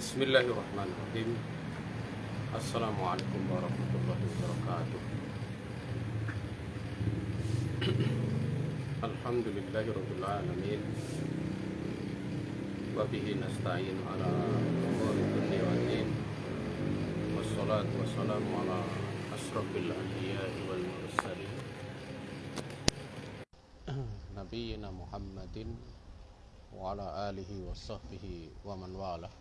Bismillahirrahmanirrahim. Assalamualaikum warahmatullahi wabarakatuh. Alhamdulillahirabbil alamin. Wa bihi nasta'in ala umuri dunya waddin. Wassalatu wassalamu ala asrofil anbiya'i wal mursalin. Nabiyyina Muhammadin wa ala alihi wa sahbihi wa man walah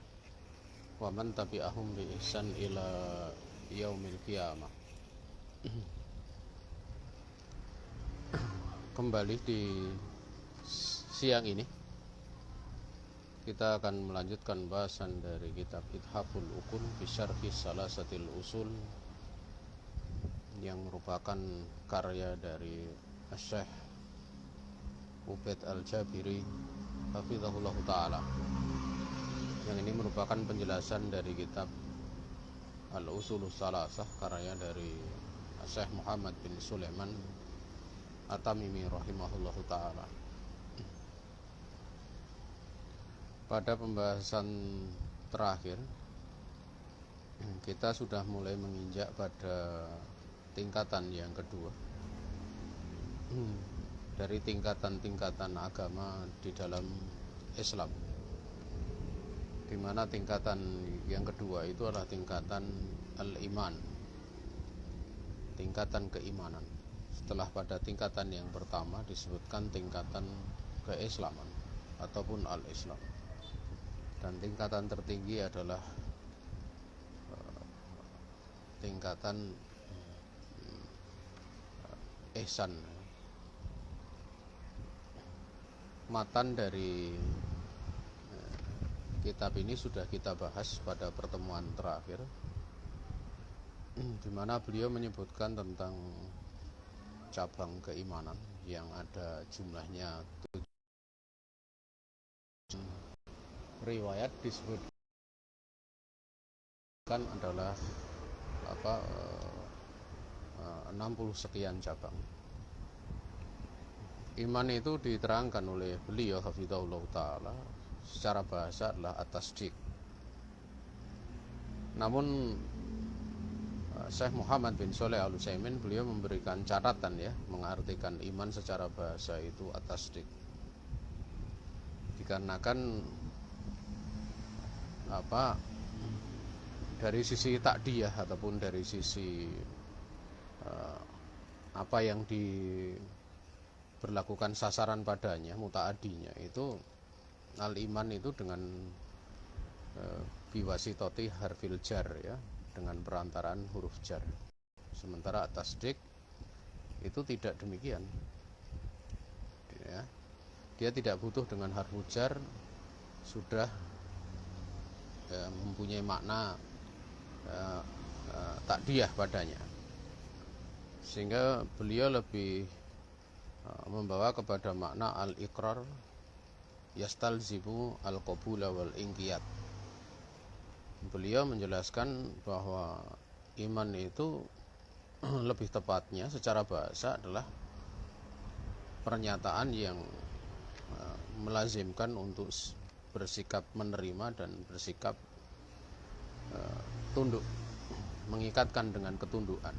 wa man tabi'ahum bi ihsan ila yaumil qiyamah. Kembali di siang ini kita akan melanjutkan bahasan dari kitab Ithaful Uqul fi Syarhi Salasatil Usul yang merupakan karya dari Syekh Ubaid Al-Jabiri hafizahullah ta'ala. Yang ini merupakan penjelasan dari kitab Al-Usulus Salasah karya dari Syekh Muhammad bin Sulaiman At-Tamimi rahimahullah ta'ala. Pada pembahasan terakhir kita sudah mulai menginjak pada tingkatan yang kedua dari tingkatan-tingkatan agama di dalam Islam, di mana tingkatan yang kedua itu adalah tingkatan al-iman, tingkatan keimanan. Setelah pada tingkatan yang pertama disebutkan tingkatan keislaman ataupun al-Islam, dan tingkatan tertinggi adalah tingkatan ihsan. Matan dari kitab ini sudah kita bahas pada pertemuan terakhir, di mana beliau menyebutkan tentang cabang keimanan yang ada jumlahnya 7. Riwayat disebutkan adalah 60 sekian cabang. Iman itu diterangkan oleh beliau hafizahullah ta'ala secara bahasa adalah at-tasdiq. Namun Syekh Muhammad bin Shalih Al-Utsaimin beliau memberikan catatan, mengartikan iman secara bahasa itu at-tasdiq. Dikarenakan dari sisi takdiyah ataupun dari sisi apa yang diberlakukan sasaran padanya, mutaadinya itu al-iman itu dengan biwasitoti harfil jar, dengan perantaraan huruf jar. Sementara at-tasdiq itu tidak demikian, dia tidak butuh dengan harfu jar, sudah mempunyai makna takdiyah padanya, sehingga beliau lebih membawa kepada makna al-iqrar yastalzimu al-qabula wal inqiyad. Beliau menjelaskan bahwa iman itu lebih tepatnya secara bahasa adalah pernyataan yang melazimkan untuk bersikap menerima dan bersikap tunduk, mengikatkan dengan ketundukan.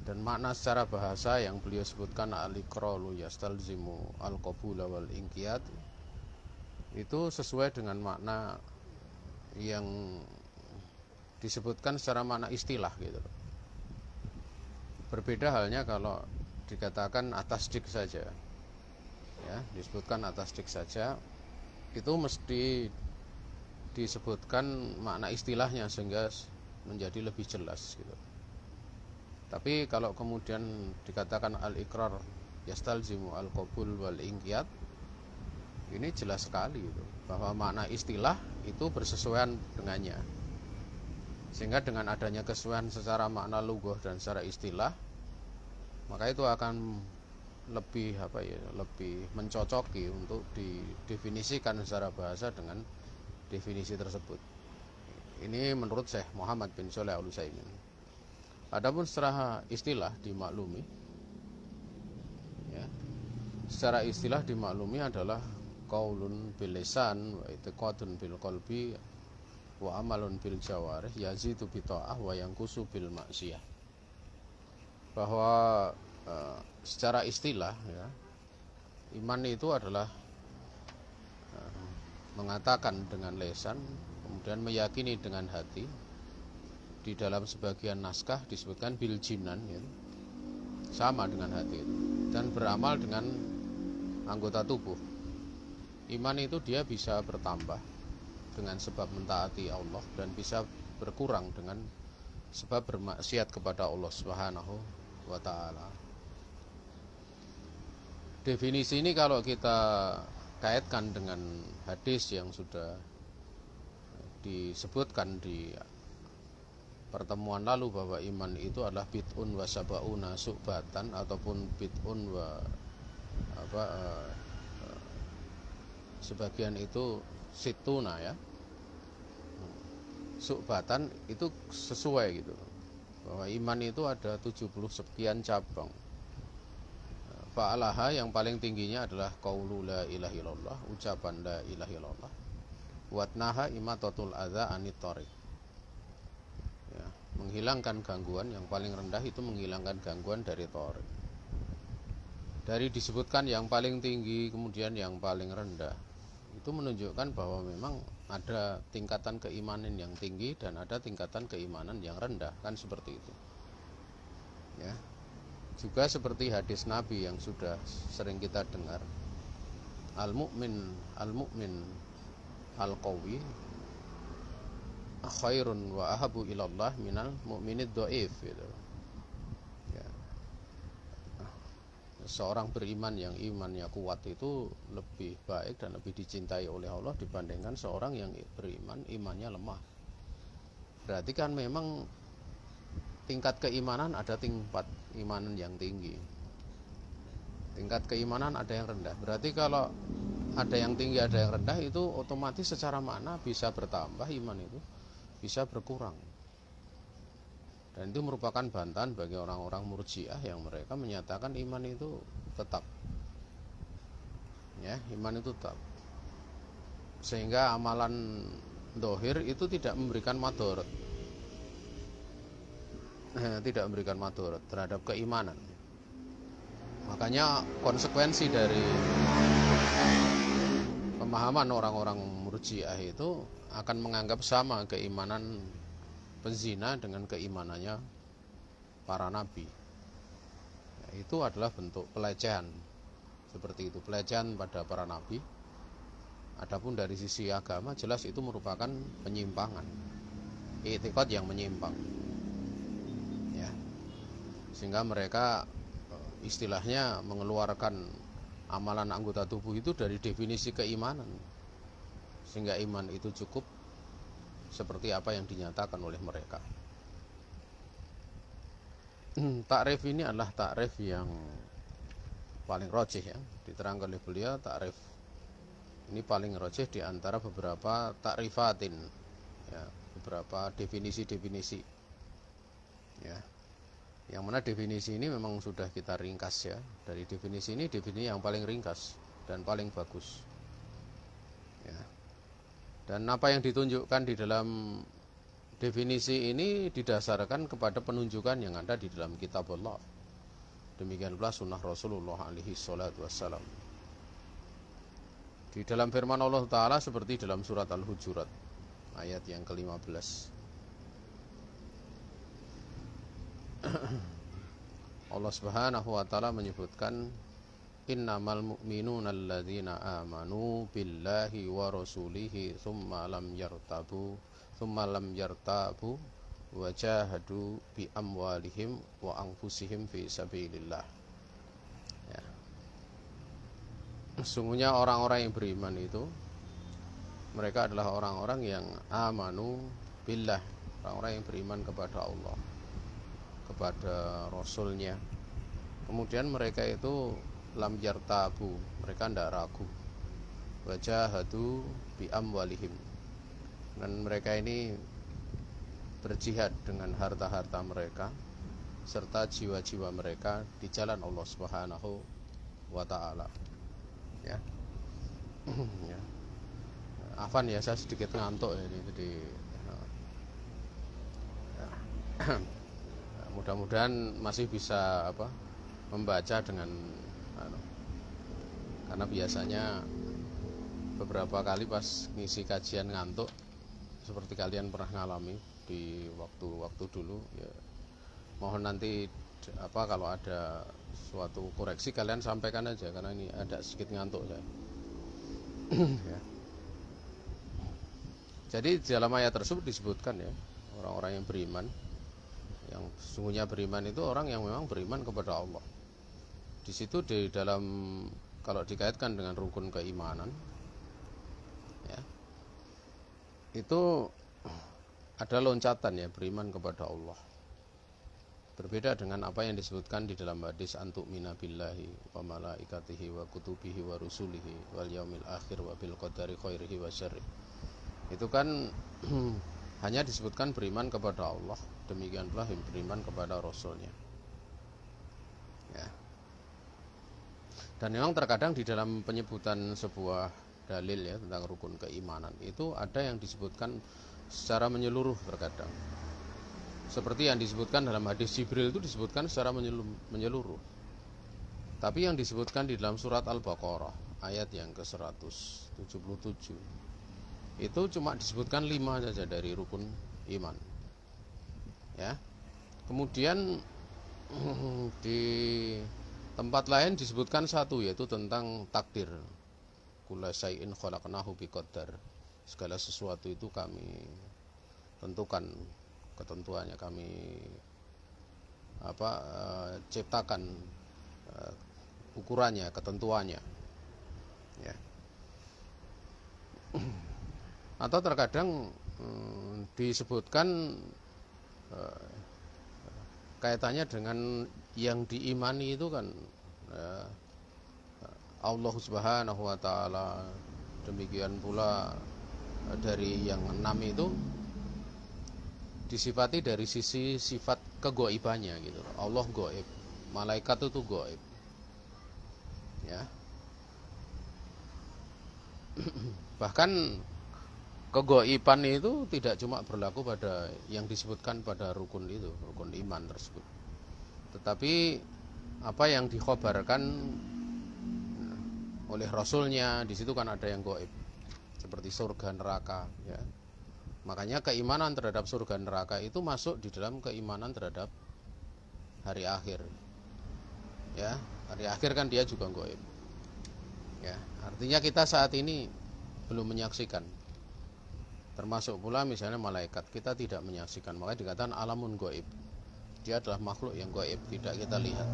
Dan makna secara bahasa yang beliau sebutkan al-iqraru yastalzimu al-qabula wal inqiyad itu sesuai dengan makna yang disebutkan secara makna istilah gitu. Berbeda halnya kalau dikatakan at-tasdiq saja, disebutkan at-tasdiq saja, itu mesti disebutkan makna istilahnya sehingga menjadi lebih jelas gitu. Tapi kalau kemudian dikatakan al-iqrar yastalzimu al-qabul wal inqiyad, ini jelas sekali gitu, bahwa makna istilah itu bersesuaian dengannya, sehingga dengan adanya kesesuaian secara makna lughah dan secara istilah, maka itu akan lebih lebih mencocoki untuk didefinisikan secara bahasa dengan definisi tersebut. Ini menurut Syekh Muhammad bin Shalih Al-Utsaimin. Adapun secara istilah dimaklumi, secara istilah dimaklumi adalah qaulun bil lisan wa i'tiqadun bil qalbi wa amalun bil jawarih yazidu bi ta'ah wa yanqusu bil maksiyah. Bahwa secara istilah ya, iman itu adalah mengatakan dengan lisan, kemudian meyakini dengan hati. Di dalam sebagian naskah disebutkan bil jinan ya, sama dengan hati itu, dan beramal dengan anggota tubuh. Iman itu dia bisa bertambah dengan sebab mentaati Allah dan bisa berkurang dengan sebab bermaksiat kepada Allah Subhanahu wa ta'ala. Definisi ini kalau kita kaitkan dengan hadis yang sudah disebutkan di pertemuan lalu, bahwa iman itu adalah bid'un wa sab'una su'batan ataupun bid'un wa sebagian itu situna ya, su'batan itu sesuai gitu, bahwa iman itu ada 70 sekian cabang. Fa'alaha yang paling tingginya adalah qaulu la ilaha illallah, ucapan la ilaha illallah. Watnaha imatatul adza anit thariq. Ya, menghilangkan gangguan, yang paling rendah itu menghilangkan gangguan dari thariq. Dari disebutkan yang paling tinggi kemudian yang paling rendah, itu menunjukkan bahwa memang ada tingkatan keimanan yang tinggi dan ada tingkatan keimanan yang rendah, kan seperti itu. Ya. Juga seperti hadis Nabi yang sudah sering kita dengar, al-mu'min al-qawi khairun wa ahabu ilallah minal mu'minid dhaif gitu. Ya. Seorang beriman yang imannya kuat itu lebih baik dan lebih dicintai oleh Allah dibandingkan seorang yang beriman imannya lemah. Berarti kan memang tingkat keimanan ada tingkat imanan yang tinggi, tingkat keimanan ada yang rendah. Berarti kalau ada yang tinggi ada yang rendah, itu otomatis secara makna bisa bertambah, iman itu bisa berkurang. Dan itu merupakan bantahan bagi orang-orang murjiah yang mereka menyatakan iman itu tetap, ya, iman itu tetap, sehingga amalan dohir itu tidak memberikan madharat, tidak memberikan madharat terhadap keimanan. Makanya konsekuensi dari pemahaman orang-orang murjiah itu akan menganggap sama keimanan penzina dengan keimanannya para nabi. Itu adalah bentuk pelecehan, seperti itu, pelecehan pada para nabi. Adapun dari sisi agama jelas itu merupakan penyimpangan, i'tiqad yang menyimpang. Sehingga mereka istilahnya mengeluarkan amalan anggota tubuh itu dari definisi keimanan, sehingga iman itu cukup seperti apa yang dinyatakan oleh mereka. Takrif ini adalah takrif yang paling rajih ya, diterangkan oleh beliau. Takrif ini paling rajih di antara beberapa takrifatin ya, beberapa definisi-definisi ya. Yang mana definisi ini memang sudah kita ringkas ya. Dari definisi ini definisi yang paling ringkas dan paling bagus ya. Dan apa yang ditunjukkan di dalam definisi ini didasarkan kepada penunjukan yang ada di dalam kitab Allah. Demikian pula sunnah Rasulullah alaihi salatu wassalam. Di dalam firman Allah Ta'ala seperti dalam surat Al-Hujurat ayat yang ke-15, Allah Subhanahu wa ta'ala menyebutkan, innamal mu'minuna alladzina amanu billahi wa rasulihi thumma lam yartabu wa jahadu bi amwalihim wa anfusihim fi sabilillah ya. Sesungguhnya orang-orang yang beriman itu mereka adalah orang-orang yang amanu billah, orang-orang yang beriman kepada Allah, kepada Rasulnya. Kemudian mereka itu lam yartabu, mereka tidak ragu, wajahadu bi amwalihim, dan mereka ini berjihad dengan harta-harta mereka serta jiwa-jiwa mereka di jalan Allah Subhanahu wa ta'ala ya. Ya. Afan ya, saya sedikit ngantuk ini, jadi mudah-mudahan masih bisa membaca dengan karena biasanya beberapa kali pas ngisi kajian ngantuk seperti kalian pernah ngalami di waktu-waktu dulu ya. Mohon nanti kalau ada suatu koreksi kalian sampaikan aja, karena ini ada sedikit ngantuk saya. Ya. Jadi dalam ayat tersebut disebutkan ya, orang-orang yang beriman, yang sesungguhnya beriman itu orang yang memang beriman kepada Allah. Di situ di dalam, kalau dikaitkan dengan rukun keimanan ya, itu ada loncatan ya, beriman kepada Allah. Berbeda dengan apa yang disebutkan di dalam hadis antu'mina billahi wa malaikatihi wa kutubihi wa rusulihi wal yaumil akhir wa bil qadari khairihi wa syarrihi. Itu kan hanya disebutkan beriman kepada Allah, demikian pula beriman kepada Rasulnya ya. Dan memang terkadang di dalam penyebutan sebuah dalil ya tentang rukun keimanan itu ada yang disebutkan secara menyeluruh terkadang. Seperti yang disebutkan dalam hadis Jibril itu disebutkan secara menyeluruh. Tapi yang disebutkan di dalam surat Al-Baqarah ayat yang ke-177 itu cuma disebutkan 5 saja dari rukun iman ya. Kemudian di tempat lain disebutkan 1, yaitu tentang takdir. Kulla syai'in khalaqnahu biqadar. Segala sesuatu itu kami tentukan ketentuannya, kami ciptakan ukurannya, ketentuannya ya. Atau terkadang disebutkan kaitannya dengan yang diimani itu kan Allah Subhanahu wa ta'ala. Demikian pula dari yang 6 itu disifati dari sisi sifat kegoibannya gitu. Allah goib, malaikat itu goib ya. Bahkan kegoiban itu tidak cuma berlaku pada yang disebutkan pada rukun itu, rukun iman tersebut, tetapi apa yang dikhabarkan oleh Rasulnya, di situ kan ada yang goib seperti surga neraka ya. Makanya keimanan terhadap surga neraka itu masuk di dalam keimanan terhadap hari akhir ya. Hari akhir kan dia juga goib ya. Artinya kita saat ini belum menyaksikan. Termasuk pula misalnya malaikat, kita tidak menyaksikan, makanya dikatakan alamun goib. Dia adalah makhluk yang goib, tidak kita lihat.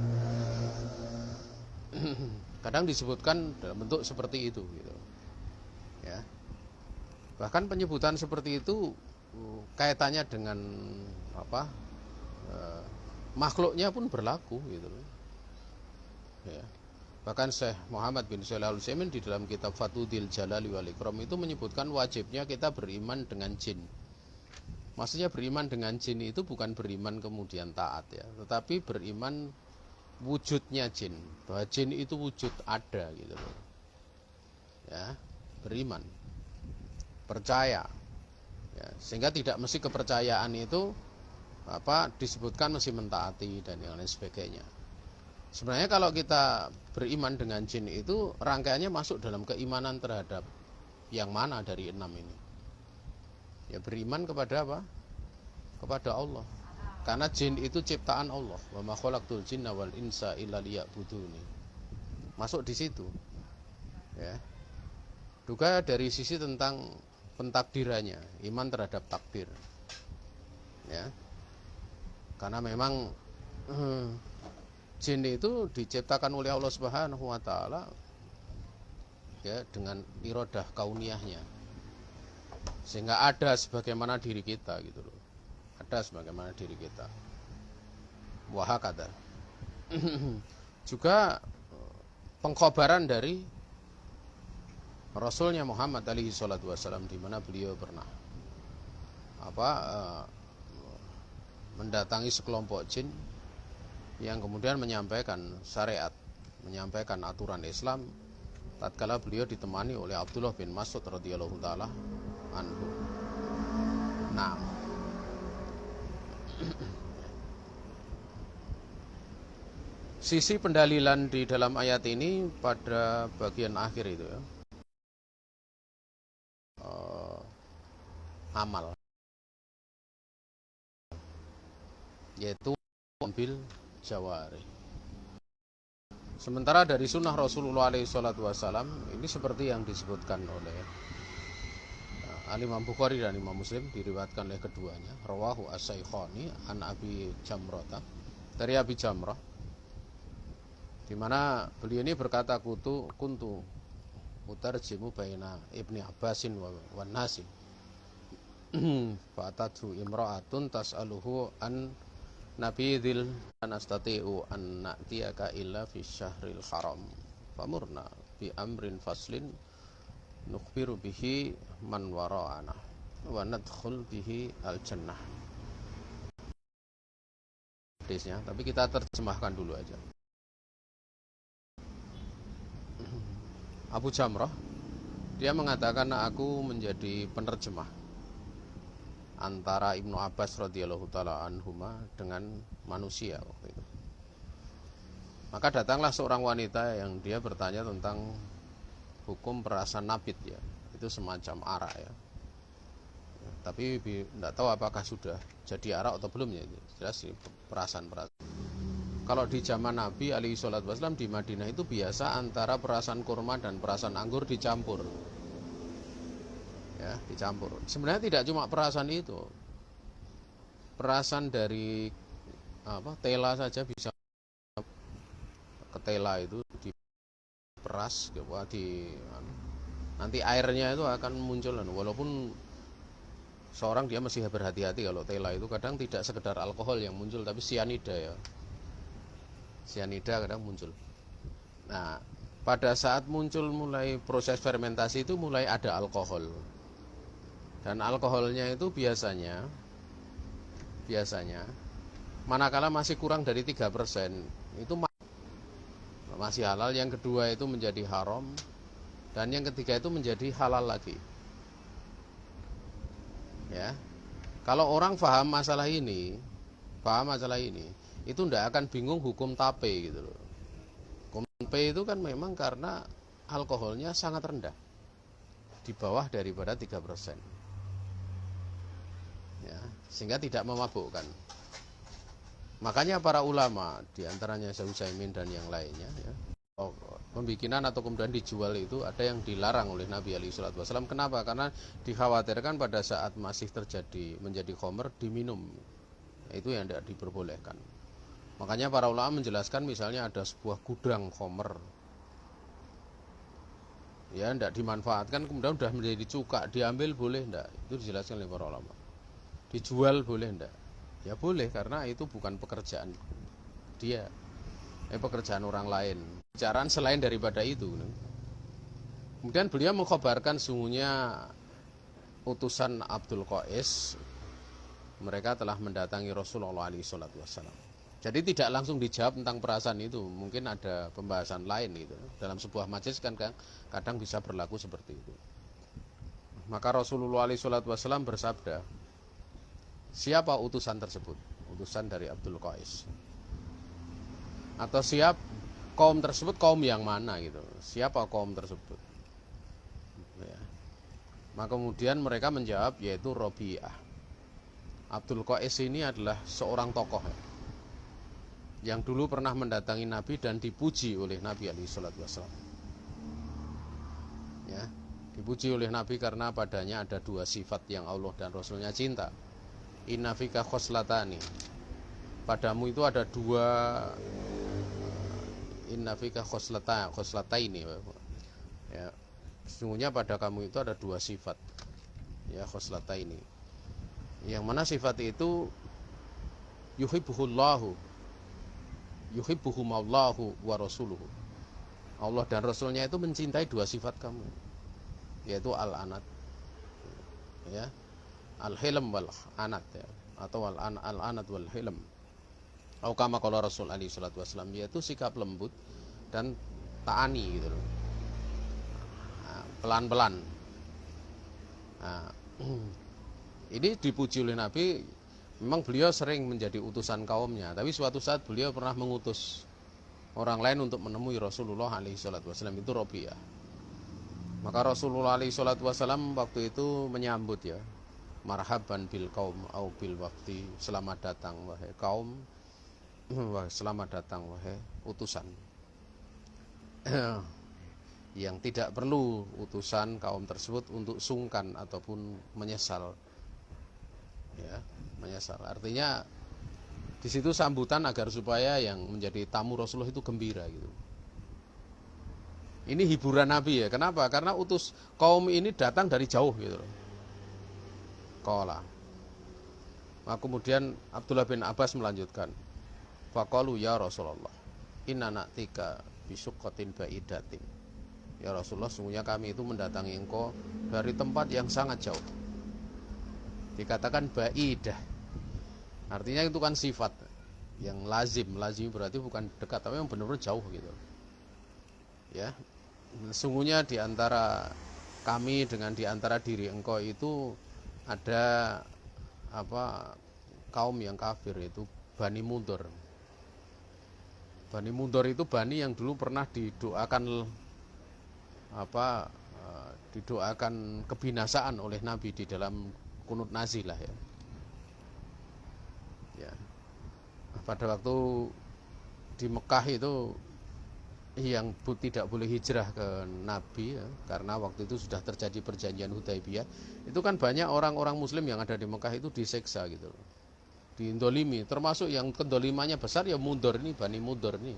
Kadang disebutkan dalam bentuk seperti itu gitu ya. Bahkan penyebutan seperti itu kaitannya dengan makhluknya pun berlaku gitu ya. Bahkan Syekh Muhammad bin Shalih Al-Utsaimin di dalam kitab Fathul Jalali wal Ikram itu menyebutkan wajibnya kita beriman dengan jin. Maksudnya beriman dengan jin itu bukan beriman kemudian taat ya, tetapi beriman wujudnya jin, bahwa jin itu wujud ada gitu loh ya. Beriman, percaya ya, sehingga tidak mesti kepercayaan itu disebutkan mesti mentaati dan yang lain sebagainya. Sebenarnya kalau kita beriman dengan jin itu rangkaiannya masuk dalam keimanan terhadap yang mana dari 6 ini ya. Beriman kepada apa? Kepada Allah, karena jin itu ciptaan Allah. Wa ma khalaqtul jinna wal insa illa liya'buduni, masuk di situ ya. Juga dari sisi tentang pentakdirannya, iman terhadap takdir ya. Karena memang jin itu diciptakan oleh Allah Subhanahu wa ta'ala ya, dengan iradah kauniyahnya, sehingga ada sebagaimana diri kita gitu loh. Ada sebagaimana diri kita. Wahakata. Juga pengkhabaran dari Rasulnya Muhammad alaihi salatu wasallam, di mana beliau pernah mendatangi sekelompok jin yang kemudian menyampaikan syariat, menyampaikan aturan Islam tatkala beliau ditemani oleh Abdullah bin Mas'ud radhiyallahu taala anhu. Nah, sisi pendalilan di dalam ayat ini pada bagian akhir itu ya, amal, yaitu ambil jawari. Sementara dari sunnah Rasulullah SAW ini seperti yang disebutkan oleh Imam Bukhari dan Imam Muslim, diriwayatkan oleh keduanya, rawahu as-Saikhani an Abi Jamrah, dari Abi Jamrah, di mana beliau ini berkata, kuntu utarjimu baina Ibni Abbasin wa Nasim fatatu imra'atun tas'aluhu an nabidil anastati'u an na'tiyaka illa fi syahril haram famurna bi amrin faslin nukhbiru bihi man wara'ana wa nadkhul bihi al-jannah. Hadisnya, tapi kita terjemahkan dulu aja. Abu Jamrah, dia mengatakan, aku menjadi penerjemah antara Ibnu Abbas radhiyallahu taala anhuma dengan manusia waktu itu. Maka datanglah seorang wanita yang dia bertanya tentang hukum perasan nabit ya. Itu semacam arak ya. Tapi tidak tahu apakah sudah jadi arak atau belum ya. Jelas perasan. Kalau di zaman Nabi alaihi salatu wasallam di Madinah itu biasa antara perasan kurma dan perasan anggur dicampur. Ya, dicampur. Sebenarnya tidak cuma perasan itu. Perasan dari tela saja bisa. Ketela itu diperas nanti airnya itu akan muncul, walaupun seorang dia mesti berhati-hati. Kalau tela itu kadang tidak sekedar alkohol yang muncul, tapi sianida ya. Sianida kadang muncul. Nah, pada saat muncul mulai proses fermentasi itu mulai ada alkohol. Dan alkoholnya itu biasanya manakala masih kurang dari 3% itu masih halal, yang kedua itu menjadi haram, dan yang ketiga itu menjadi halal lagi. Ya. Kalau orang paham masalah ini, itu tidak akan bingung hukum tape gitu loh. Hukum tape itu kan memang karena alkoholnya sangat rendah, di bawah daripada 3%. Ya, sehingga tidak memabukkan. Makanya para ulama, diantaranya Syekh Utsaimin dan yang lainnya ya, pembikinan atau kemudian dijual itu ada yang dilarang oleh Nabi alaihi salatu wasallam. Kenapa? Karena dikhawatirkan pada saat masih terjadi menjadi khamr diminum. Itu yang tidak diperbolehkan. Makanya para ulama menjelaskan, misalnya ada sebuah gudang khamr, ya tidak dimanfaatkan, kemudian sudah menjadi cuka, diambil boleh tidak? Itu dijelaskan oleh para ulama. Dijual boleh tidak? Ya boleh, karena itu bukan pekerjaan dia, pekerjaan orang lain, pekerjaan selain daripada itu. Kemudian beliau mengkhabarkan sungguhnya utusan Abdul Qais mereka telah mendatangi Rasulullah SAW. Jadi tidak langsung dijawab tentang perasaan itu, mungkin ada pembahasan lain gitu. Dalam sebuah majelis kan kadang bisa berlaku seperti itu. Maka Rasulullah SAW bersabda, siapa utusan tersebut? Utusan dari Abdul Qais. Atau siap kaum tersebut, kaum yang mana gitu. Siapa kaum tersebut? Ya. Maka kemudian mereka menjawab, yaitu Rabi'ah. Abdul Qais ini adalah seorang tokoh ya, yang dulu pernah mendatangi Nabi dan dipuji oleh Nabi alaihi salatu wasallam. Ya, dipuji oleh Nabi karena padanya ada dua sifat yang Allah dan Rasulnya cinta. Inna fika khoslatani, padamu itu ada dua, inna fika khoslataini ya, sesungguhnya pada kamu itu ada dua sifat ya, khoslataini, yang mana sifat itu yuhibbuhullahu yuhibbuhumallahu wa rasuluhu, Allah dan Rasulnya itu mencintai dua sifat kamu, yaitu al-anat ya, al-hilm wal anat ya, atau al-anat wal hilm, atau kama qala Rasul alaihi salatu wasallam, yaitu sikap lembut dan ta'ani gitu loh. pelan-pelan. Nah, ini dipuji oleh Nabi. Memang beliau sering menjadi utusan kaumnya, tapi suatu saat beliau pernah mengutus orang lain untuk menemui Rasulullah SAW, itu Robiah. Maka Rasulullah SAW waktu itu menyambut ya, marhaban bil kaum au bil wafdi, selamat datang wahai kaum, selamat datang wahai utusan. Yang tidak perlu utusan kaum tersebut untuk sungkan ataupun menyesal. Ya, menyesal. Artinya di situ sambutan agar supaya yang menjadi tamu Rasulullah itu gembira gitu. Ini hiburan Nabi ya. Kenapa? Karena kaum ini datang dari jauh gitu loh. Qala. Nah, kemudian Abdullah bin Abbas melanjutkan. Faqalu ya Rasulullah, inna na'tika bisuqqatin ba'idatin. Ya Rasulullah, sungguhnya kami itu mendatangi engkau dari tempat yang sangat jauh. Dikatakan ba'idah. Artinya itu kan sifat yang lazim. Lazim berarti bukan dekat, tapi yang benar-benar jauh gitu. Ya. Sungguhnya di antara kami dengan di antara diri engkau itu ada kaum yang kafir, itu Bani Mudhar. Bani Mudhar itu bani yang dulu pernah didoakan didoakan kebinasaan oleh Nabi di dalam kunut nazilah ya. Ya. Pada waktu di Mekah itu yang tidak boleh hijrah ke Nabi ya, karena waktu itu sudah terjadi perjanjian Hudaibiyah. Itu kan banyak orang-orang muslim yang ada di Mekah itu diseksa gitu, diindolimi, termasuk yang kendolimannya besar ya Mudhar ini, Bani Mudhar ini.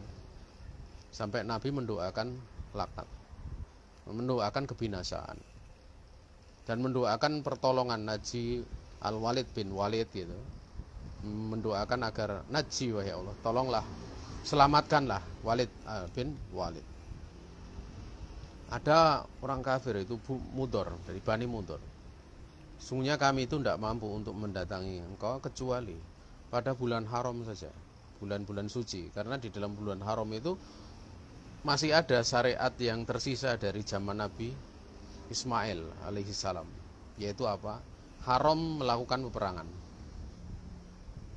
Sampai Nabi mendoakan laknat, mendoakan kebinasaan, dan mendoakan pertolongan Naji Al-Walid bin Walid gitu. Mendoakan agar Naji, wahai Allah, tolonglah, selamatkanlah Walid bin Walid. Ada orang kafir itu Mudhar, dari Bani Mudhar. Sungguhnya kami itu tidak mampu untuk mendatangi engkau kecuali pada bulan haram saja, bulan-bulan suci. Karena di dalam bulan haram itu masih ada syariat yang tersisa dari zaman Nabi Ismail alaihissalam, yaitu apa? Haram melakukan peperangan.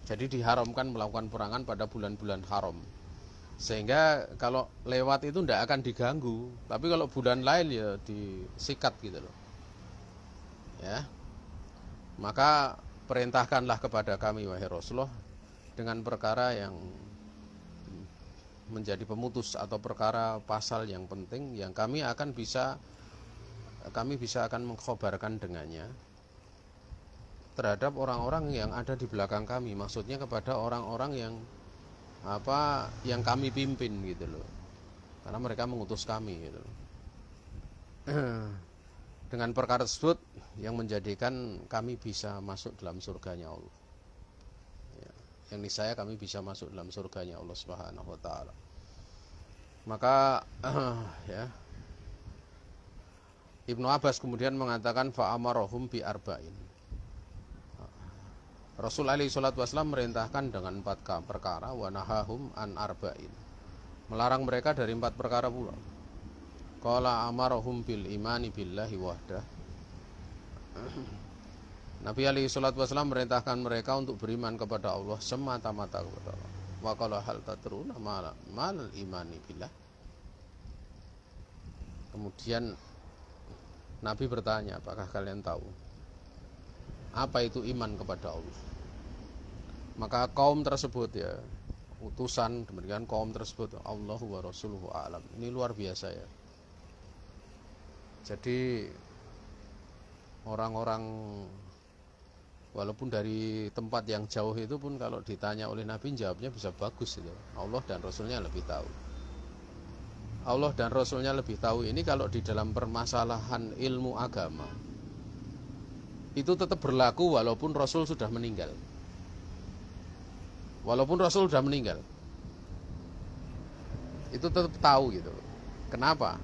Jadi diharamkan melakukan peperangan pada bulan-bulan haram. Sehingga kalau lewat itu tidak akan diganggu. Tapi kalau bulan lain ya disikat gitu loh. Ya. Maka perintahkanlah kepada kami wahai Rasulullah dengan perkara yang menjadi pemutus atau perkara pasal yang penting yang kami bisa akan mengkhabarkan dengannya terhadap orang-orang yang ada di belakang kami, maksudnya kepada orang-orang yang kami pimpin gitu loh, karena mereka mengutus kami gitu loh. Dengan perkara tersebut yang menjadikan kami bisa masuk dalam surganya Allah ya, yang niscaya kami bisa masuk dalam surganya Allah Subhanahu wa ta'ala. Maka ya, Ibnu Abbas kemudian mengatakan fa'amarahum bi arba'in. Rasul alaihi salatu wasallam merintahkan dengan 4 perkara, wa nahahum an arba'in, melarang mereka dari 4 perkara pula. Qala amarahum bil imani billahi wahdah. Nabi alaihi salatu wasallam merintahkan mereka untuk beriman kepada Allah semata-mata kepada Allah. Wa qala hal tatruna mal imani billah. Kemudian Nabi bertanya, apakah kalian tahu apa itu iman kepada Allah? Maka kaum tersebut ya, utusan, demikian kaum tersebut, Allahu wa rasuluhu a'lam. Ini luar biasa ya. Jadi orang-orang walaupun dari tempat yang jauh itu pun kalau ditanya oleh Nabi jawabnya bisa bagus itu. Allah dan Rasulnya lebih tahu. Allah dan Rasulnya lebih tahu ini kalau di dalam permasalahan ilmu agama itu tetap berlaku walaupun Rasul sudah meninggal. Walaupun Rasul sudah meninggal, itu tetap tahu gitu. Kenapa?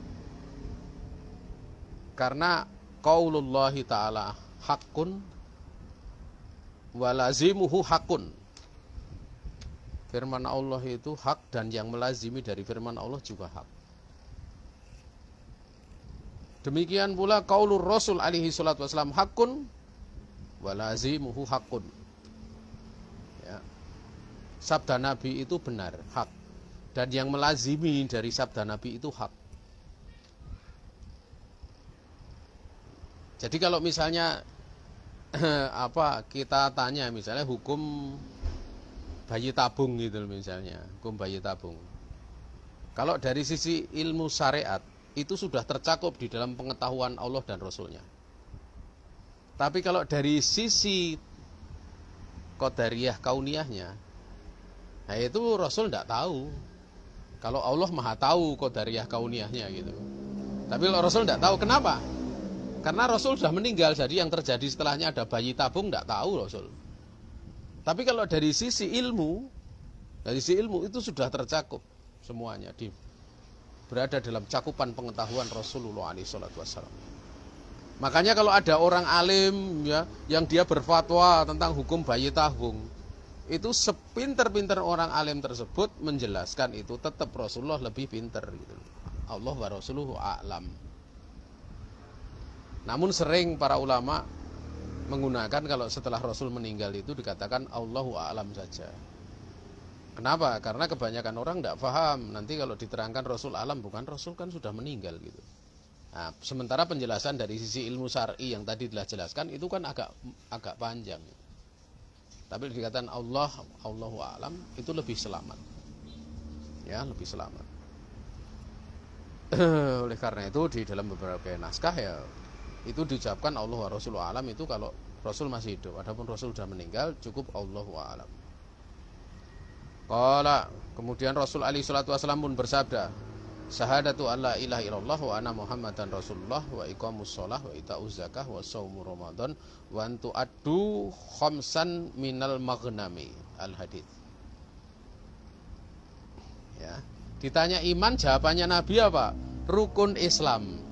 Karena qaulullahi ta'ala haqqun walazimuhu haqqun. Firman Allah itu hak dan yang melazimi dari firman Allah juga hak. Demikian pula qaulur Rasul alaihi salatu wasallam hakun walazimuhu hakun. Ya. Sabda Nabi itu benar, hak. Dan yang melazimi dari sabda Nabi itu hak. Jadi kalau misalnya kita tanya misalnya hukum bayi tabung gitu misalnya, hukum bayi tabung. Kalau dari sisi ilmu syariat itu sudah tercakup di dalam pengetahuan Allah dan Rasulnya. Tapi kalau dari sisi qadariyah kauniyahnya, nah itu Rasul tidak tahu. Kalau Allah maha tahu qadariyah kauniyahnya gitu. Tapi kalau Rasul tidak tahu, kenapa? Karena Rasul sudah meninggal, jadi yang terjadi setelahnya ada bayi tabung tidak tahu Rasul. Tapi kalau dari sisi ilmu itu sudah tercakup semuanya, berada dalam cakupan pengetahuan Rasulullah SAW. Makanya kalau ada orang alim ya, yang dia berfatwa tentang hukum bayi tabung, itu sepinter-pinter orang alim tersebut menjelaskan itu tetap Rasulullah lebih pinter gitu. Allah wa rasuluhu a'lam. Namun sering para ulama menggunakan kalau setelah Rasul meninggal itu dikatakan Allahu a'lam saja. Kenapa? Karena kebanyakan orang tidak paham. Nanti kalau diterangkan Rasul alam, bukan, Rasul kan sudah meninggal gitu. Nah, sementara penjelasan dari sisi ilmu syar'i yang tadi telah jelaskan itu kan agak panjang. Tapi dikatakan Allahu a'lam itu lebih selamat. Ya, lebih selamat. Oleh karena itu di dalam beberapa naskah ya itu diucapkan Allah wa rasuluhu a'lam itu kalau Rasul masih hidup. Adapun Rasul sudah meninggal cukup Allahu a'lam. Qala, kemudian Rasul alaihi salatu wasallam pun bersabda, syahadatu alla ilaha illallah wa anna muhammadan rasulullah wa iqamus shalah wa itauz zakah wa shaumu ramadan wa antu addu khamsan minal maghnami. Al hadits. Ya. Ditanya iman, jawabannya Nabi apa? Rukun Islam.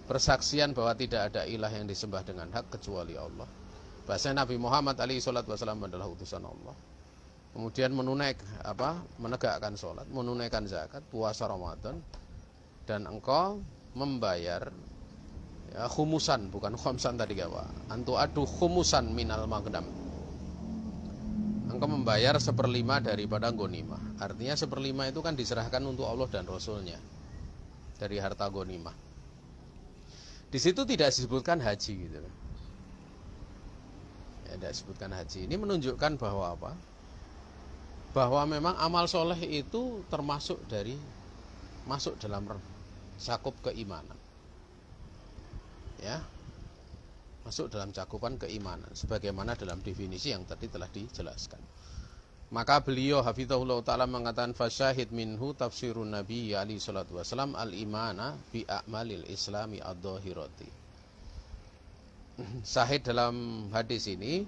Persaksian bahwa tidak ada ilah yang disembah dengan hak kecuali Allah. Bahasa Nabi Muhammad alaihi salatu wasallam adalah utusan Allah. Kemudian menegakkan sholat, menunaikan zakat, puasa Ramadan, dan engkau membayar ya, khumusan, bukan khamsan tadi apa? Antu adu khumusan minal maghnam. Engkau membayar 1/5 daripada ghanimah. Artinya 1/5 itu kan diserahkan untuk Allah dan Rasulnya dari harta ghanimah. Di situ tidak disebutkan haji gitu. Ya, tidak disebutkan haji. Ini menunjukkan bahwa apa? Bahwa memang amal soleh itu termasuk masuk dalam cakup keimanan. Ya. Masuk dalam cakupan keimanan sebagaimana dalam definisi yang tadi telah dijelaskan. Maka beliau hafizahullah taala mengatakan fasyahid minhu tafsirun Nabi alaihi salatu wasallam al-imana bi a'malil islami adh-dhahirati. Syahid dalam hadis ini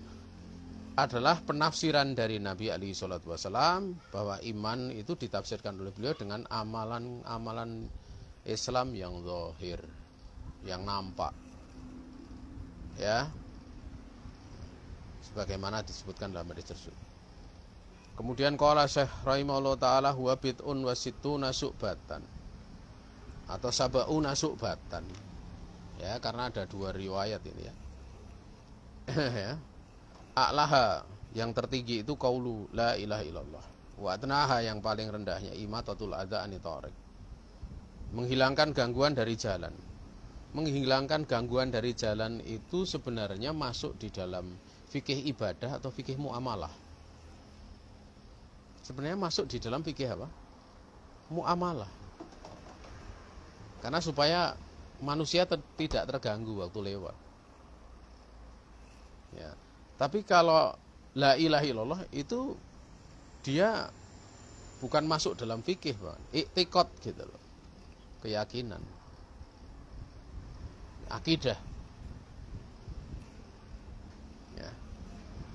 adalah penafsiran dari Nabi alaihi salatu wasallam bahwa iman itu ditafsirkan oleh beliau dengan amalan-amalan Islam yang zahir, yang nampak. Ya. Sebagaimana disebutkan dalam hadis tersebut. Kemudian qala Syekh rahimahullah taala huwa bid'un wa sittuna su'batan atau sab'una su'batan. Ya, karena ada dua riwayat ini ya. Ya. A'laha yang tertinggi itu qaulu la ilaha illallah. Wa adnaha yang paling rendahnya imatatul adza anit thariq. Menghilangkan gangguan dari jalan. Menghilangkan gangguan dari jalan itu sebenarnya masuk di dalam fikih ibadah atau fikih muamalah. Sebenarnya masuk di dalam fikih apa? Muamalah. Karena supaya manusia tidak terganggu waktu lewat. Ya. Tapi kalau la ilaha illallah itu dia bukan masuk dalam fikih, Pak. Iktikad gitu loh. Keyakinan. Akidah. Ya.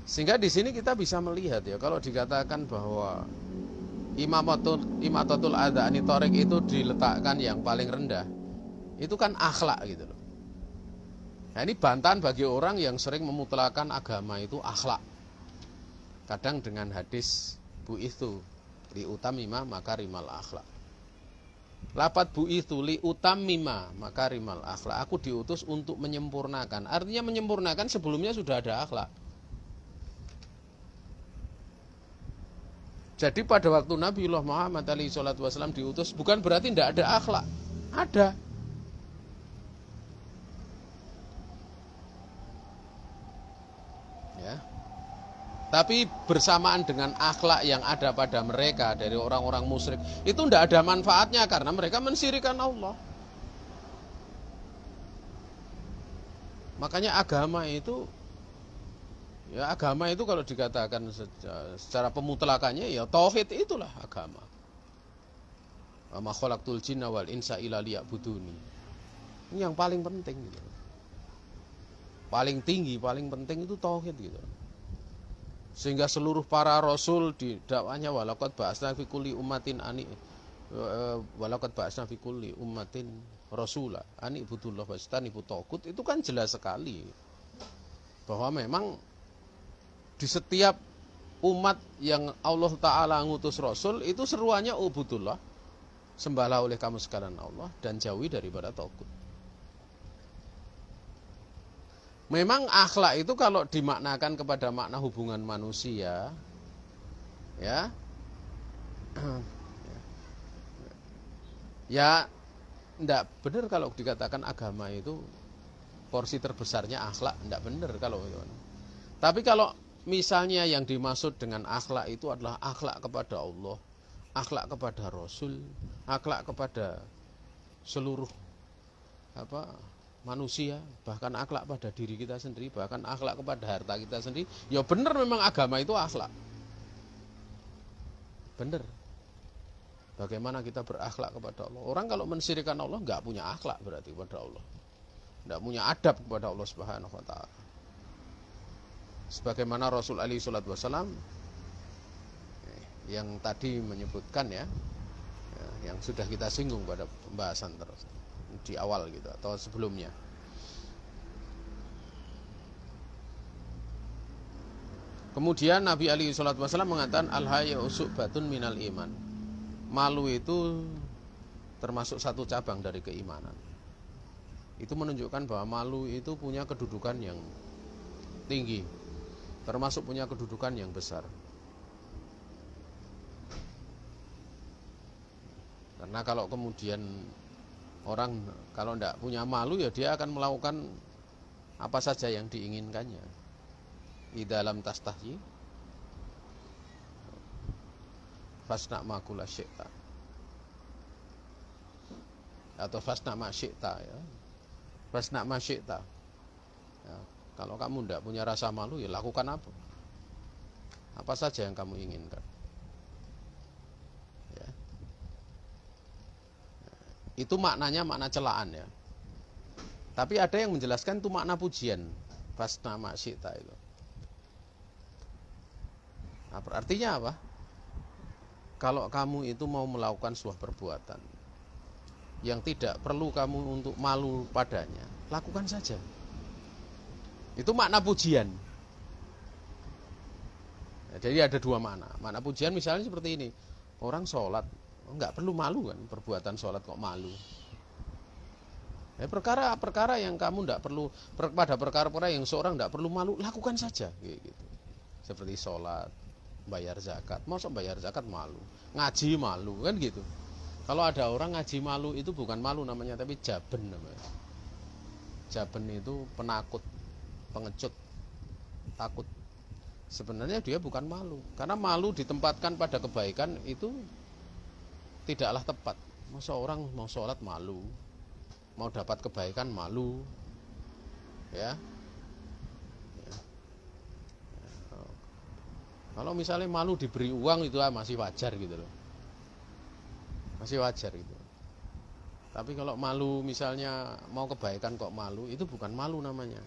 Sehingga di sini kita bisa melihat ya kalau dikatakan bahwa imatatul adza anit thariq itu diletakkan yang paling rendah. Itu kan akhlak gitu loh. Nah, ini bantahan bagi orang yang sering memutlakan agama itu akhlak. Kadang dengan hadis bu itu li utamima makarimal akhlak. Lapat bu'itsu li utammima makarimal akhlak. Aku diutus untuk menyempurnakan. Artinya menyempurnakan sebelumnya sudah ada akhlak. Jadi pada waktu Nabiullah Muhammad SAW diutus bukan berarti tidak ada akhlak. Ada. Ya. Tapi bersamaan dengan akhlak yang ada pada mereka dari orang-orang musyrik, itu tidak ada manfaatnya karena mereka mensyirikan Allah. Makanya agama itu kalau dikatakan secara pemutlakannya ya tauhid itulah agama. Wa ma khalaqtul jinna wal insa illa liya'buduni. Ini yang paling penting gitu. Paling tinggi, paling penting itu tauhid gitu. Sehingga seluruh para rasul di dakwahnya walaqad ba'atsna fi kulli ummatin rasula ani ibudullah wastanibu tagut, itu kan jelas sekali bahwa memang di setiap umat yang Allah Ta'ala ngutus Rasul itu seruannya ubudullah, sembahlah oleh kamu sekalian Allah dan jauhi daripada tagut. Memang akhlak itu kalau dimaknakan kepada makna hubungan manusia, ya enggak benar kalau dikatakan agama itu porsi terbesarnya akhlak, enggak benar kalau itu. Tapi kalau misalnya yang dimaksud dengan akhlak itu adalah akhlak kepada Allah, akhlak kepada Rasul, akhlak kepada seluruh manusia, bahkan akhlak pada diri kita sendiri, bahkan akhlak kepada harta kita sendiri, ya benar memang agama itu akhlak. Benar. Bagaimana kita berakhlak kepada Allah. Orang kalau mensyirikan Allah enggak punya akhlak berarti kepada Allah. Enggak punya adab kepada Allah Subhanahu wa taala. Sebagaimana Rasul alaihi salatu wasallam yang tadi menyebutkan yang sudah kita singgung pada pembahasan terus di awal gitu atau sebelumnya. Kemudian Nabi alaihi salatu wasallam mengatakan al-haya'u syu'batun minal iman. Malu itu termasuk satu cabang dari keimanan. Itu menunjukkan bahwa malu itu punya kedudukan yang tinggi, termasuk punya kedudukan yang besar. Karena kalau kemudian orang kalau tidak punya malu, ya dia akan melakukan apa saja yang diinginkannya. Di dalam tastahyi fasna ma kula syi'ta, atau fasna ma syi'ta, ya. Fasna ma syi'ta. Ya, kalau kamu tidak punya rasa malu, ya lakukan apa saja yang kamu inginkan. Ya. Itu maknanya makna celaan, ya. Tapi ada yang menjelaskan itu makna pujian. Fasna ma syi'ta itu. Nah, artinya apa? Kalau kamu itu mau melakukan sebuah perbuatan yang tidak perlu kamu untuk malu padanya, lakukan saja. Itu makna pujian. Nah, jadi ada dua makna. Makna pujian misalnya seperti ini. Orang sholat, enggak perlu malu kan, perbuatan sholat kok malu. Perkara-perkara yang kamu enggak perlu, pada perkara-perkara yang seorang enggak perlu malu, lakukan saja gitu. Seperti sholat, bayar zakat. Masa bayar zakat malu, ngaji malu, kan gitu. Kalau ada orang ngaji malu, itu bukan malu namanya, tapi jaben namanya. Jaben itu penakut, pengecut, takut. Sebenarnya dia bukan malu, karena malu ditempatkan pada kebaikan itu tidaklah tepat. Masa orang mau sholat malu, mau dapat kebaikan malu, ya. Kalau misalnya malu diberi uang itu masih wajar gitu loh, masih wajar gitu. Tapi kalau malu misalnya mau kebaikan kok malu, itu bukan malu namanya,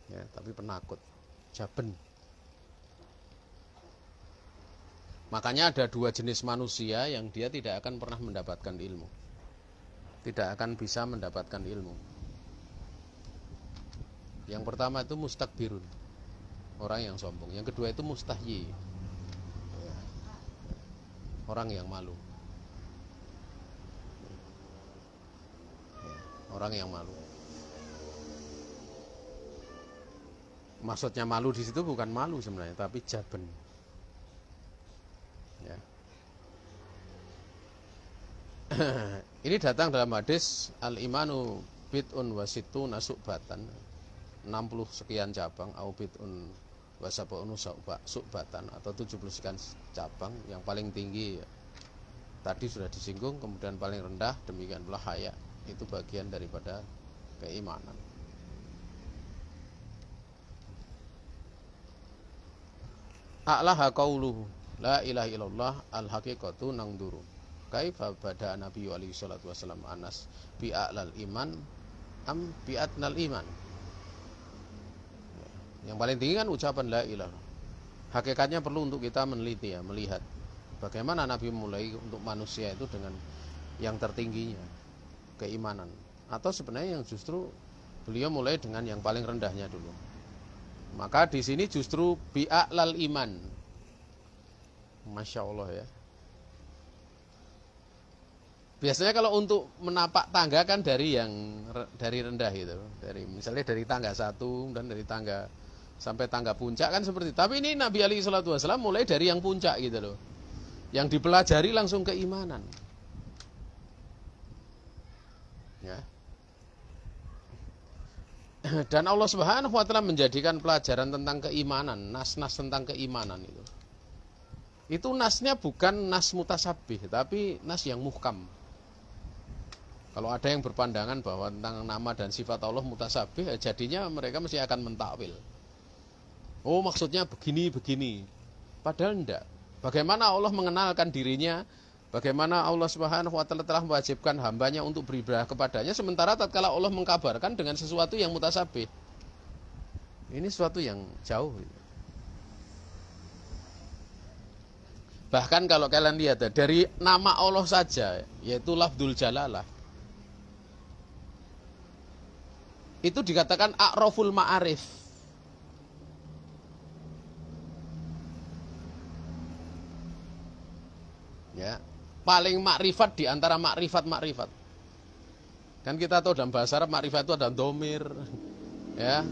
ya, tapi penakut, jaben. Makanya ada dua jenis manusia yang dia tidak akan pernah mendapatkan ilmu, tidak akan bisa mendapatkan ilmu. Yang pertama itu mustakbirun, orang yang sombong. Yang kedua itu mustahyi, orang yang malu. orang yang malu. Maksudnya malu di situ bukan malu sebenarnya, tapi jaben. Ya. Ini datang dalam hadis al-imanu bid'un wa sittuna su'batan. 60 sekian cabang au bid'un wa sab'un su'batan, atau 70 sekian cabang. Yang paling tinggi tadi sudah disinggung, kemudian paling rendah demikian pula haya. Itu bagian daripada keimanan. A'laha qauluhu la ilaha illallah al-haqiqatu nangduru. Kaifa bada Nabi alaihi salatu wasallam Anas bi a'lal iman am bi atnal iman. Yang paling tinggi kan ucapan la ilaha. Hakikatnya perlu untuk kita meneliti ya, melihat bagaimana Nabi mulai untuk manusia itu dengan yang tertingginya, keimanan, atau sebenarnya yang justru beliau mulai dengan yang paling rendahnya dulu. Maka di sini justru bi a'lal iman. Masya Allah ya. Biasanya kalau untuk menapak tangga kan dari rendah gitu, misalnya dari tangga 1 dan dari tangga sampai tangga puncak kan seperti itu. Tapi ini Nabi alaihi salatu wasallam mulai dari yang puncak gitu loh. Yang dipelajari langsung keimanan. Ya. Dan Allah Subhanahu wa taala menjadikan pelajaran tentang keimanan, nas-nas tentang keimanan itu. Itu nasnya bukan nas mutasabih, tapi nas yang muhkam. Kalau ada yang berpandangan bahwa tentang nama dan sifat Allah mutasabih, jadinya mereka mesti akan mentakwil. Oh, maksudnya begini. Padahal enggak. Bagaimana Allah mengenalkan dirinya, bagaimana Allah Subhanahu wa taala telah mewajibkan hambanya untuk beribadah kepadanya, sementara tatkala Allah mengkabarkan dengan sesuatu yang mutasabih. Ini sesuatu yang jauh. Bahkan kalau kalian lihat dari nama Allah saja, yaitu lafdzul jalalah, itu dikatakan a'raful ma'arif. Ya, paling makrifat di antara makrifat-makrifat. Kan kita tahu dalam bahasa Arab makrifat itu ada domir, ya.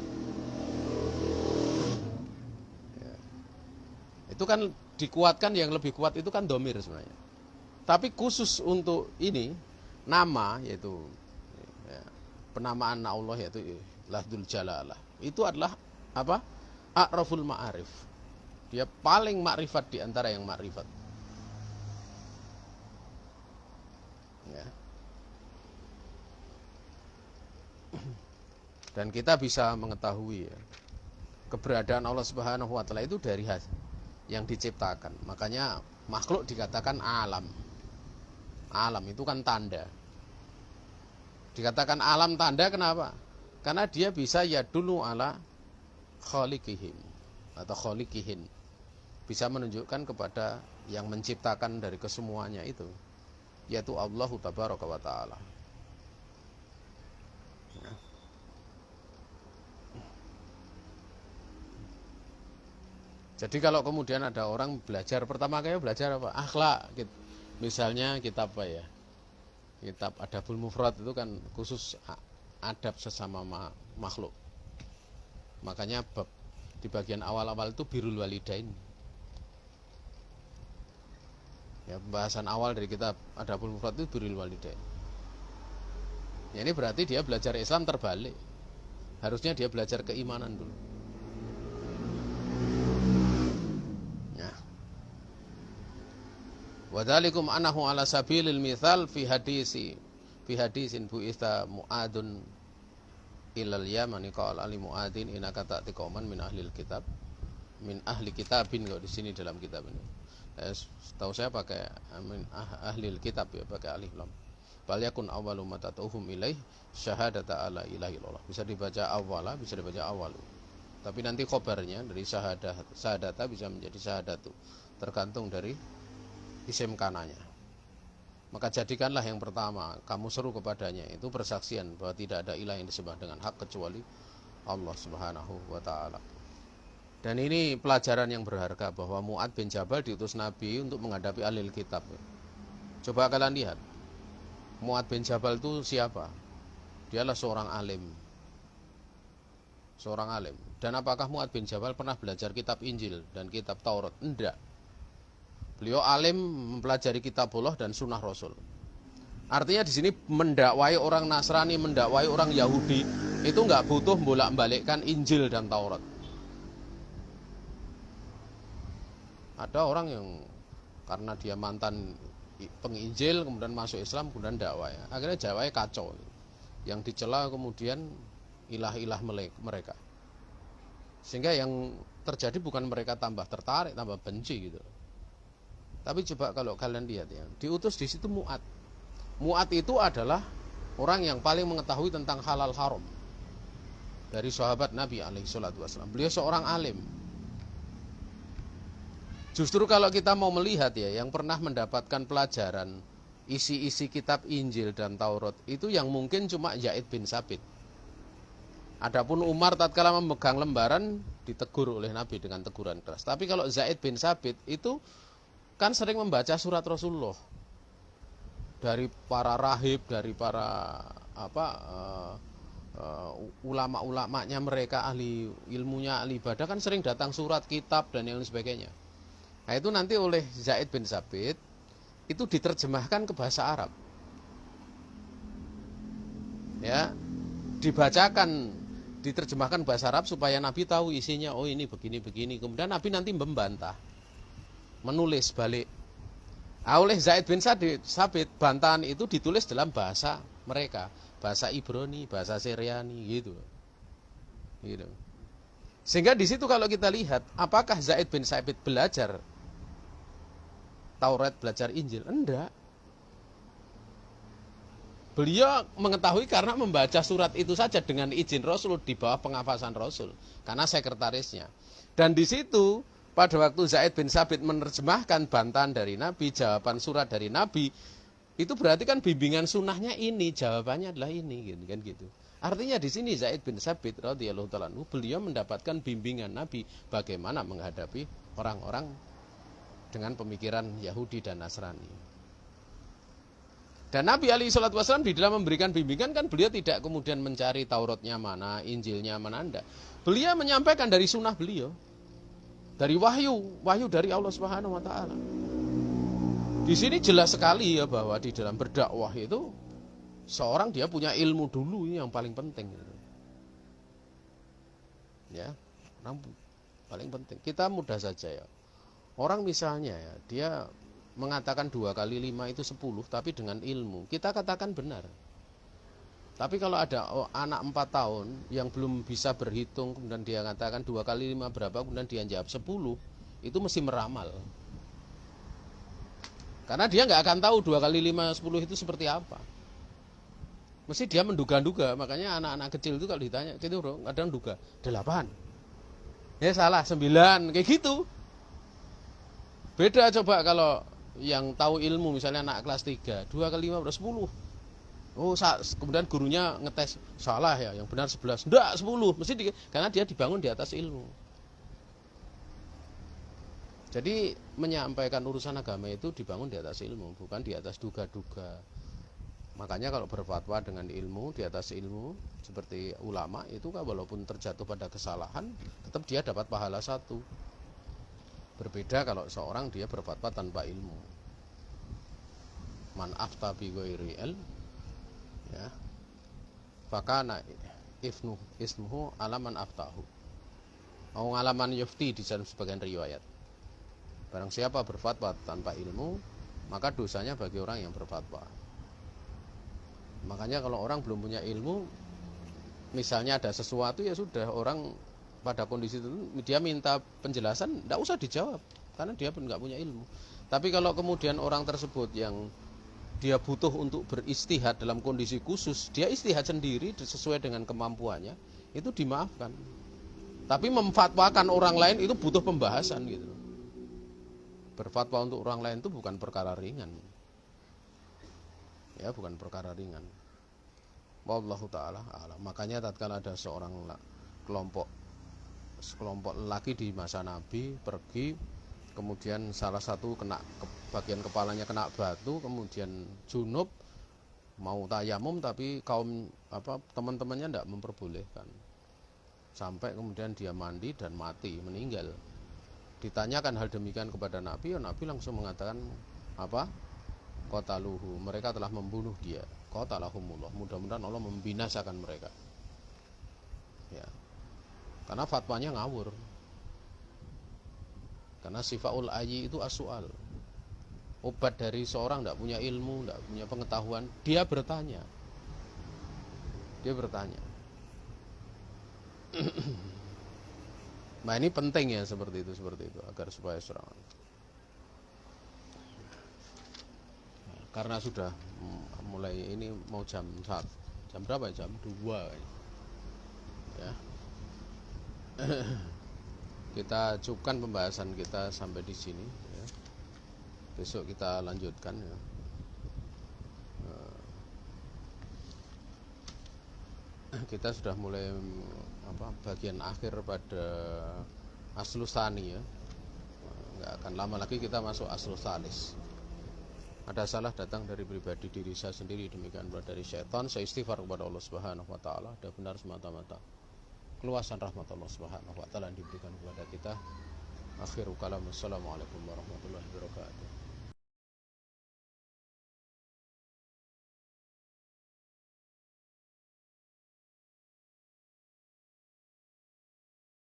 Itu kan dikuatkan, yang lebih kuat itu kan domir sebenarnya. Tapi khusus untuk ini nama, yaitu ya, penamaan Allah, yaitu lafdzul jalalah, itu adalah apa? A'raful ma'arif. Dia paling makrifat di antara yang makrifat. Ya. Dan kita bisa mengetahui ya, keberadaan Allah Subhanahu wa taala itu dari yang diciptakan. Makanya makhluk dikatakan alam. Alam itu kan tanda. Dikatakan alam tanda kenapa? Karena dia bisa yadulu ala khaliqihim atau khaliqihin. Bisa menunjukkan kepada yang menciptakan dari kesemuanya itu, yaitu Allah tabaraka wa ta'ala. Ya. Jadi kalau kemudian ada orang belajar, pertama kali belajar apa? Akhlak. Misalnya kitab apa ya? Kitab Adabul Mufrad itu kan khusus adab sesama makhluk. Makanya bab di bagian awal-awal itu birrul walidain. Ya, pembahasan awal dari kitab Adabul Mufrad itu birrul walidain. Ya, ini berarti dia belajar Islam terbalik. Harusnya dia belajar keimanan dulu. Wadhalikum anahu ala sabilil mithal fi hadisin bu'itha Mu'adun ilal yamani qala ali Mu'adin innaka ta'ti qauman min ahlil kitab, min ahli kitabin. Kalau di sini dalam kitab ini setahu saya pakai min ahlil kitab ya, pakai alif lam. Bal yakun awwalu ma tatuhum ilaih syahadata ala ilahi illallah. Bisa dibaca awwala, bisa dibaca awalu. Tapi nanti khobarnya dari syahadata bisa menjadi syahadatu, tergantung dari isim kananya. Maka jadikanlah yang pertama kamu seru kepadanya itu persaksian bahwa tidak ada ilah yang disembah dengan hak kecuali Allah Subhanahu wa ta'ala. Dan ini pelajaran yang berharga bahwa Mu'ad bin Jabal diutus Nabi untuk menghadapi ahlul kitab. Coba kalian lihat, Mu'ad bin Jabal itu siapa? Dialah seorang alim. Seorang alim. Dan apakah Mu'adz bin Jabal pernah belajar kitab Injil dan kitab Taurat? Enggak. Beliau alim mempelajari kitabullah dan sunnah Rasul. Artinya di sini mendakwai orang Nasrani, mendakwai orang Yahudi itu enggak butuh bolak-balikkan Injil dan Taurat. Ada orang yang karena dia mantan penginjil kemudian masuk Islam kemudian dakwah, akhirnya dakwahnya kacau. Yang dicela kemudian ilah-ilah mereka, sehingga yang terjadi bukan mereka tambah tertarik, tambah benci gitu. Tapi coba kalau kalian lihat ya, diutus di situ Mu'adz. Mu'adz itu adalah orang yang paling mengetahui tentang halal haram dari sahabat Nabi SAW. Beliau seorang alim. Justru kalau kita mau melihat ya, yang pernah mendapatkan pelajaran isi-isi kitab Injil dan Taurat itu yang mungkin cuma Zaid bin Tsabit. Adapun Umar tatkala memegang lembaran ditegur oleh Nabi dengan teguran keras. Tapi kalau Zaid bin Tsabit itu kan sering membaca surat Rasulullah dari para rahib, dari para ulama-ulamanya mereka, ahli ilmunya, ahli ibadah kan sering datang surat, kitab dan yang sebagainya. Nah itu nanti oleh Zaid bin Tsabit itu diterjemahkan ke bahasa Arab. Ya, dibacakan, diterjemahkan bahasa Arab supaya Nabi tahu isinya, oh ini begini-begini. Kemudian Nabi nanti membantah, menulis balik. Oleh Zaid bin Tsabit, bantahan itu ditulis dalam bahasa mereka, bahasa Ibrani, bahasa Syriani gitu. Sehingga di situ kalau kita lihat, apakah Zaid bin Tsabit belajar Taurat, belajar Injil? Enggak. Beliau mengetahui karena membaca surat itu saja dengan izin Rasul di bawah pengawasan Rasul, karena sekretarisnya. Dan di situ pada waktu Zaid bin Tsabit menerjemahkan bantahan dari Nabi, jawaban surat dari Nabi, itu berarti kan bimbingan sunnahnya ini, jawabannya adalah ini, kan gitu. Artinya di sini Zaid bin Tsabit radhiyallahu ta'ala anhu, beliau mendapatkan bimbingan Nabi bagaimana menghadapi orang-orang dengan pemikiran Yahudi dan Nasrani. Dan Nabi SAW di dalam memberikan bimbingan kan beliau tidak kemudian mencari Tauratnya mana, Injilnya mana, anda. Beliau menyampaikan dari sunnah beliau, dari wahyu dari Allah Subhanahu Wa Taala. Di sini jelas sekali ya bahwa di dalam berdakwah itu seorang dia punya ilmu dulu, yang paling penting. Ya, yang paling penting. Kita mudah saja ya. Orang misalnya ya, dia mengatakan 2 kali 5 itu 10, tapi dengan ilmu, kita katakan benar. Tapi kalau ada anak 4 tahun yang belum bisa berhitung, kemudian dia katakan 2 kali 5 berapa, kemudian dia jawab 10, itu mesti meramal. Karena dia nggak akan tahu 2 kali 5, 10 itu seperti apa. Mesti dia menduga-duga, makanya anak-anak kecil itu kalau ditanya, itu kadang duga, 8. Ya salah, 9, kayak gitu. Beda coba kalau yang tahu ilmu, misalnya anak kelas 3, 2 kali 5 berapa, 10. Oh, kemudian gurunya ngetes, salah ya, yang benar 11. Enggak, 10. Karena dia dibangun di atas ilmu. Jadi menyampaikan urusan agama itu dibangun di atas ilmu, bukan di atas duga-duga. Makanya kalau berfatwa dengan ilmu, di atas ilmu, seperti ulama itu kan walaupun terjatuh pada kesalahan, tetap dia dapat pahala 1. Berbeda kalau seorang dia berfatwa tanpa ilmu. Man afta bi ghairi ilm, ya, fakana ismuhu alaman aftahu. Mau ngalaman yufti di dalam sebagian riwayat. Barang siapa berfatwa tanpa ilmu, maka dosanya bagi orang yang berfatwa. Makanya kalau orang belum punya ilmu, misalnya ada sesuatu, ya sudah, orang pada kondisi itu dia minta penjelasan, tidak usah dijawab, karena dia pun nggak punya ilmu. Tapi kalau kemudian orang tersebut yang dia butuh untuk beristihad dalam kondisi khusus, dia istihad sendiri sesuai dengan kemampuannya, itu dimaafkan. Tapi memfatwakan orang lain itu butuh pembahasan gitu. Berfatwa untuk orang lain itu bukan perkara ringan. Ya, bukan perkara ringan. Wallahu ta'ala a'lam. Makanya tatkala ada seorang sekelompok lelaki di masa Nabi pergi, kemudian salah satu kena bagian kepalanya kena batu, kemudian junub, mau tayamum tapi kaum teman-temannya tidak memperbolehkan, sampai kemudian dia mandi dan mati, meninggal. Ditanyakan hal demikian kepada Nabi, ya Nabi langsung mengatakan apa? Qataluhu, mereka telah membunuh dia. Qatalahumullah, mudah-mudahan Allah membinasakan mereka. Ya. Karena fatwanya ngawur. Karena sifaul ayyi itu as-su'al. Obat dari seorang tidak punya ilmu, tidak punya pengetahuan, dia bertanya. Dia bertanya. Nah ini penting ya seperti itu agar supaya seorang. Karena sudah mulai ini mau jam berapa ya? Jam 2 ya. Kita cukupkan pembahasan kita sampai di sini ya. Besok kita lanjutkan ya. Kita sudah mulai bagian akhir pada aslus tsani ya. Nggak akan lama lagi kita masuk aslus tsalis. Ada salah datang dari pribadi diri saya sendiri, demikian pula dari syaitan. Saya istighfar kepada Allah Subhanahu wa taala. Ada benar semata-mata keluasan rahmat Allah Subhanahu wa taala yang diberikan kepada kita. Akhirul kalam, assalamualaikum warahmatullahi wabarakatuh.